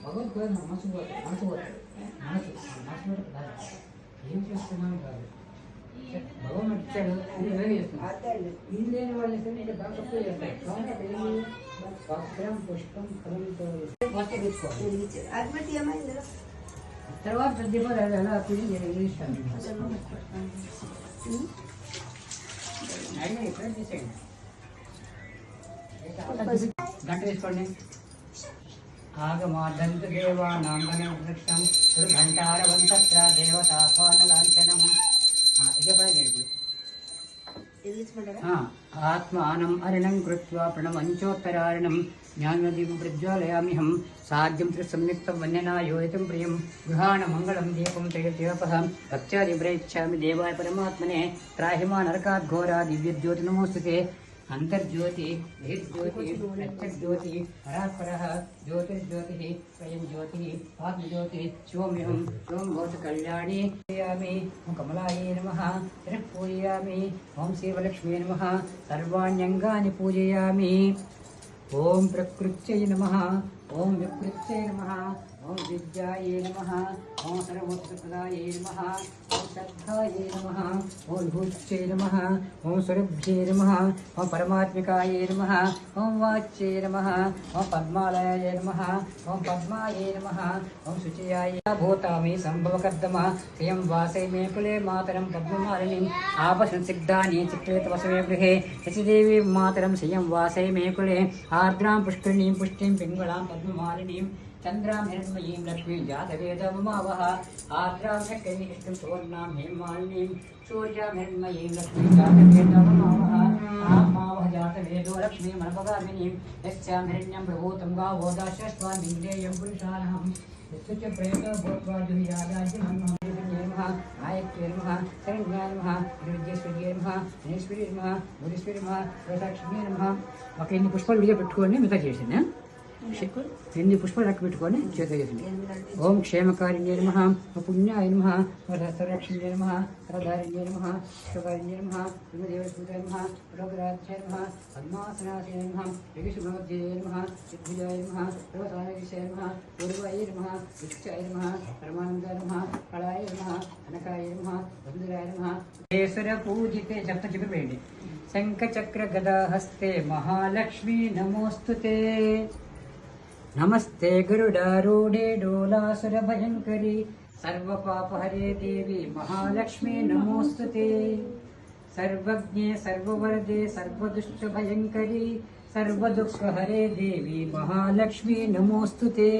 భగవద్గీత మనసు మనసు మనసు మనసు ఏం చేస్తున్నాను కాదు భగవాన్ ఇచ్చాడు ఇది లేని వాళ్ళు ఇస్తే ఇంకా బాగా తక్కువ చేస్తాయి పత్రం పుష్పం ఫలంతో తర్వాత దీపాలు ఎలా ఇస్తాను ఎక్కడ తీసేయండి గంట తీసుకోండి ఆగమాదంతు దేవానాం వృక్షం ఘంటారవంతత్ర దేవతాహ్వాన లాంఛనం ఇదే పని చేయండి. ఆత్మానం అరణం కృత్వా ప్రణవంచోత్తరారణం జ్ఞానదీపం ప్రజ్వాలయామ్యహం సాధ్యం త్రిసంయుక్తం వన్యనాయోహితం ప్రియం గృహాణ మంగళం దీపం త్రైదేవపః భక్త్యాది ప్రయచ్ఛామి దేవాయ పరమాత్మనే త్రాహిమా నరకాద్ఘోరా దివ్యజ్యోతి నమోస్తుతే अंतर्ज्योति बहिर्ज्योति प्रत्यज्योति परात्परः ज्योतिर्ज्योतिः स्वयं ज्योतिः आत्मज्योतिः शिवोम्यहं शिवं भवतु कल्याणी पूजयामि कमलायै नमः तिरः पूजयामि ओं शिवलक्ष्मी नमः सर्वाण्यङ्गानि पूजयामि ओं प्रकृत्यै नमः ओं विकृत्यै नमः ओं विद्यायै नमः ओं सर्वोत्तरप्रदायै नमः ओं श्रद्धायै नमः ओं भूत्यै नमः ओं सुरभ्यै नमः ओं परमात्मिकायै नमः ओं वाच्यै नमः ओं पद्मालयाय नमः ओं पद्मायै नमः ओं शुचयाय भूतामि सम्भवकर्दमः श्रियं वासे मे कुले मातरं पद्ममालिनीम् आपसंसिग्धानि चित्रेतवसवे गृहे शचिदेवी मातरं श्रियं वासे मे कुले आर्द्रां पुष्करिणीं पुष्टिं पिङ्गलां पद्ममालिनीं चंद्रां हिरण्मयीं लक्ष्मीं जातवेदमुमावह आर्द्रां शक्तिनिष्ठं सुवर्णां हेमालिनीं सूर्यां हिरण्मयीं लक्ष्मीं जातवेदमुमावह आत्मावह जातवेदो लक्ष्मीमनपगामिनीं यस्यां हिरण्यं प्रभूतं गावो दाशस्त्वां विन्देयं पुरुषानहं यस्य प्रेतो भूत्वा जुह्यादाज्यमन्मः आयत्ये नमः शरण्याय नमः निर्विद्येश्वर्ये नमः गणेश्वरी नमः भूरीश्वरी नमः श्रीलक्ष्मी नमः ఒక ఇన్ని పుష్పాలు విడిగా పెట్టుకోండి మిగతా చేసింది ఎన్ని పుష్పాలు లెక్క పెట్టుకొని చేత చేసింది ఓం క్షేమకారిణ్యే నమః పుణ్యాయ నమః వరదరక్షణ్యే నమః వరదారిణ్యే నమః శుభకారిణ్యే నమః బ్రహ్మదేవస్మృతాయ నమః లోకరాజ్యాయ నమః పద్మాసనాసనాయ నమః యోగేశ్వరమధ్యాయ నమః సిద్ధిజాయ నమః సర్వసారవిషయాయ నమః పూర్వాయ నమః విక్షాయ నమః పరమానందాయ నమః కళాయ నమః అనకాయ నమః బంధురాయ నమః కేసర పూజితే జప్త చెప్పేయండి శంఖచక్ర గదాహస్తే మహాలక్ష్మీ నమోస్తుతే नमस्ते गरुडारूढे डोलासुरभयङ्करी सर्वपापहरे देवी महालक्ष्मी नमोस्तुते सर्वज्ञे सर्ववरदे सर्वदुष्टभयङ्करी सर्वदुःखहरे देवी महालक्ष्मी नमोस्तुते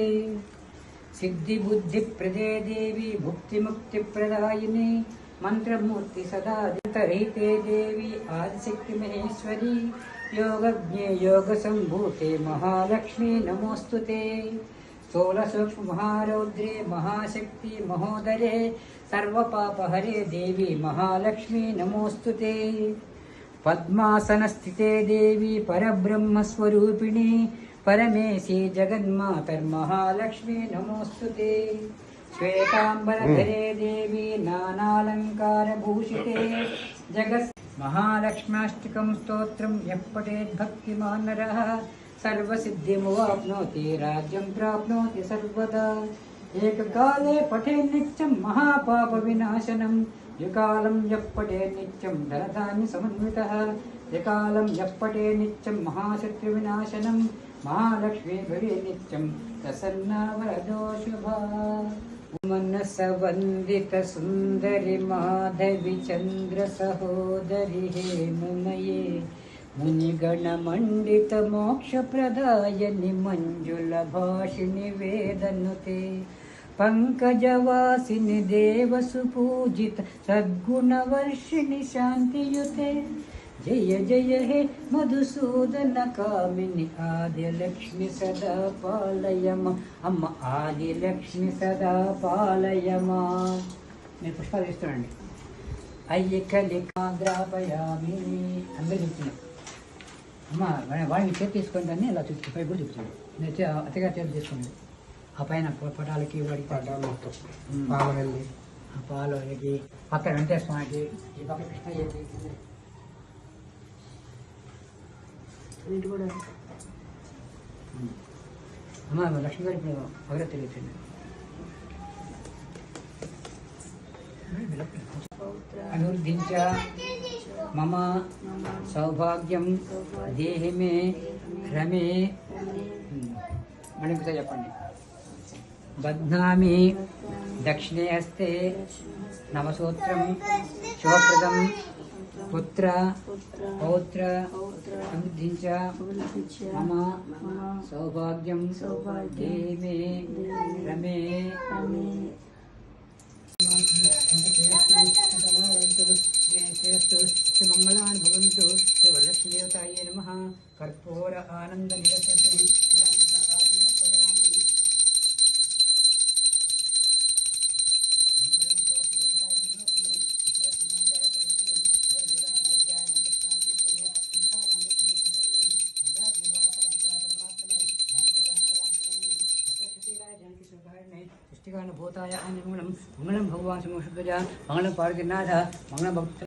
सिद्धिबुद्धिप्रदे देवी भुक्तिमुक्तिप्रदायिनी मंत्रमूर्ति सदा रहिते देवी आदिशक्ति महेश्वरी योगज्ञे योग संभूते महालक्ष्मी नमोस्तुते स्थूलसूक्ष्म महारौद्रे महाशक्ति महोदरे सर्वपापहरे देवी महालक्ष्मी नमोस्तुते पद्मासनस्थिते देवी परब्रह्मस्वरूपिणी परमेशी जगन्मातर्महालक्ष्मी नमोस्तुते श्वेतांबरधरे देवी नानालंकारभूषिते जगत् महालक्ष्म्याष्टकं स्तोत्रं यः पठेत् भक्तिमान् नरः सर्वसिद्धिमवाप्नोति राज्यं प्राप्नोति सर्वदा एककाले पठेत् नित्यं महापापविनाशनं द्विकालं यः पठेत् नित्यं धनधान्यसमन्वितः त्रिकालं यः पठेत् नित्यं महाशत्रुविनाशनं महालक्ष्मी भवेत् नित्यं प्रसन्ना वरदो शुभा मनसवन्दित सुंदरि माधवी चंद्र सहोदरि हेममये मुनिगण मंडित मोक्ष प्रदायनि मंजुल भाषिणि वेदनुते पंकजवासिनि देवसुपूजित सद्गुणवर्षिणि शांतियुते जय जय हे मधुसूदन कामिनी आदिलक्ष्मी सदा पालयम अम्म आदिलक्ष्मी सदा पालयमा मैं पुष्पाలు ఇస్తున్నానండి అయ్యకలికాగ్రాపయామి అందరూ చెప్తున్నారు అమ్మ వాడిని చేతి తీసుకొని దాన్ని ఇలా చుట్టూ పై కూడా చూపుతాడు నేను అతిగా చేతి తీసుకోండి ఆ పైన పటాలకి వాడికి పాలవెల్లి ఆ పాలకి పక్కన వెంకటేశ్వరకి ఈ పక్క కృష్ణయ్యకి అమ్మ లక్ష్మి గారు ఇప్పుడు పగల తెలియచండి అనుర్ధించ మమ సౌభాగ్యం దేహి మే రమే మణికుతో చెప్పండి బధ్నామి దక్షిణే హస్తే నవసూత్రం శుభప్రదం పుత్ర పౌత్ర సమృద్ధించ మమ సౌభాగ్యం దేహి మే రమే మంగళాన్ భవంతు శ్రీ వరలక్ష్మీ దేవతాయే నమః కర్పూర ఆనంద నిరసతి సృష్టికారణ భూతాయ మంగళం మంగళం భగవాన్ సమోషధ్వజ మంగళం పార్వతీనాథ మంగళం భక్త